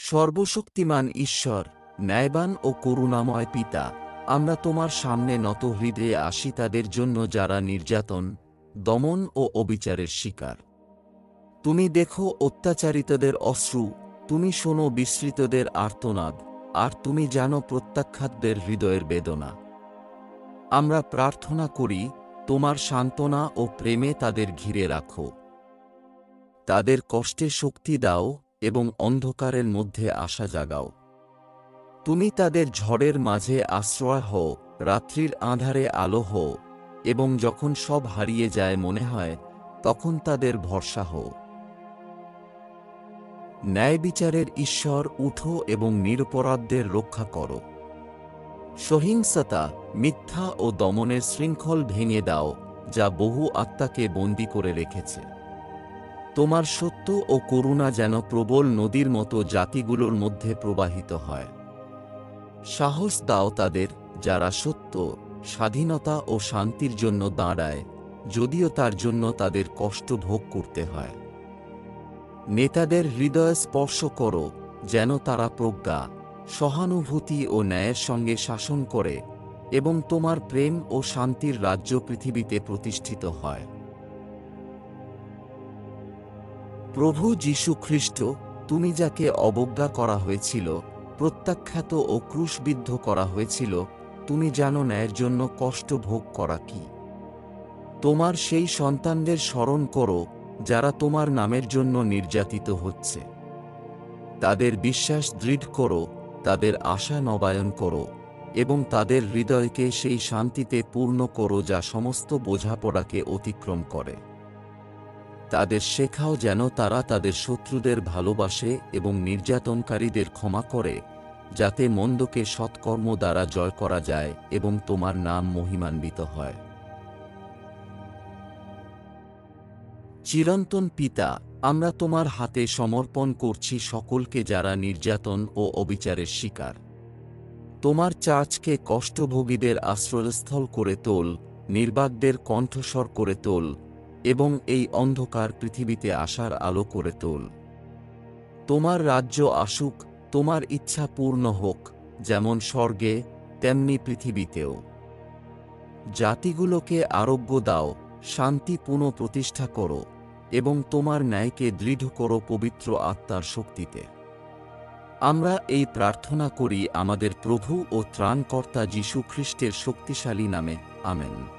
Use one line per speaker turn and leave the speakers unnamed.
সর্বশক্তিমান ঈশ্বর, ন্যায়বান ও করুণাময় পিতা, আমরা তোমার সামনে নত হৃদয়ে আসি তাদের জন্য যারা নির্যাতন, দমন ও অবিচারের শিকার। তুমি দেখো অত্যাচারিতদের অশ্রু, তুমি শোনো বিস্মৃতদের আর্তনাদ, আর তুমি জানো প্রত্যাখ্যাতদের হৃদয়ের বেদনা। আমরা প্রার্থনা করি, তোমার সান্ত্বনা ও প্রেমে তাদের ঘিরে রাখো। তাদের কষ্টে শক্তি দাও এবং অন্ধকারের মধ্যে আশা জাগাও। তুমি তাদের ঝড়ের মাঝে আশ্রয় হও, রাত্রির আঁধারে আলো হও, এবং যখন সব হারিয়ে যায় মনে হয়, তখন তাদের ভরসা হও। ন্যায় বিচারের ঈশ্বর, উঠো এবং নিরপরাধদের রক্ষা করো। সহিংসতা, মিথ্যা ও দমনের শৃঙ্খল ভেঙে দাও, যা বহু আত্মাকে বন্দী করে রেখেছে। তোমার সত্য ও করুণা যেন প্রবল নদীর মতো জাতিগুলোর মধ্যে প্রবাহিত হয়। সাহস দাও তাদের, যারা সত্য, স্বাধীনতা ও শান্তির জন্য দাঁড়ায়, যদিও তার জন্য তাদের কষ্ট ভোগ করতে হয়। নেতাদের হৃদয় স্পর্শ করো, যেন তারা প্রজ্ঞা, সহানুভূতি ও ন্যায়ের সঙ্গে শাসন করে, এবং তোমার প্রেম ও শান্তির রাজ্য পৃথিবীতে প্রতিষ্ঠিত হয়। প্রভু যীশু খ্রিস্ট, তুমি যাকে অবজ্ঞা করা হয়েছিল, প্রত্যাখ্যাত ও ক্রুশবিদ্ধ করা হয়েছিল, তুমি জানো ন্যায়ের জন্য কষ্ট ভোগ করা কি। তোমার সেই সন্তানদের স্মরণ করো, যারা তোমার নামের জন্য নির্যাতিত হচ্ছে। তাদের বিশ্বাস দৃঢ় করো, তাদের আশা নবায়ন করো, এবং তাদের হৃদয়কে সেই শান্তিতে পূর্ণ করো যা সমস্ত বোঝাপড়াকে অতিক্রম করে। তাদের শেখাও যেন তারা তাদের শত্রুদের ভালোবাসে এবং নির্যাতনকারীদের ক্ষমা করে, যাতে মন্দকে সৎকর্ম দ্বারা জয় করা যায় এবং তোমার নাম মহিমান্বিত হয়। চিরন্তন পিতা, আমরা তোমার হাতে সমর্পণ করছি সকলকে যারা নির্যাতন ও অবিচারের শিকার। তোমার চার্চকে কষ্টভোগীদের আশ্রয়স্থল করে তোল, নির্বাকদের কণ্ঠস্বর করে তোল, এবং এই অন্ধকার পৃথিবীতে আশার আলো করে তোল। তোমার রাজ্য আসুক, তোমার ইচ্ছা পূর্ণ হোক, যেমন স্বর্গে তেমনি পৃথিবীতেও। জাতিগুলোকে আরোগ্য দাও, শান্তি পুনঃপ্রতিষ্ঠা করো, এবং তোমার ন্যায়কে দৃঢ় করো পবিত্র আত্মার শক্তিতে। আমরা এই প্রার্থনা করি আমাদের প্রভু ও ত্রাণকর্তা যীশু খ্রিস্টের শক্তিশালী নামে। আমেন।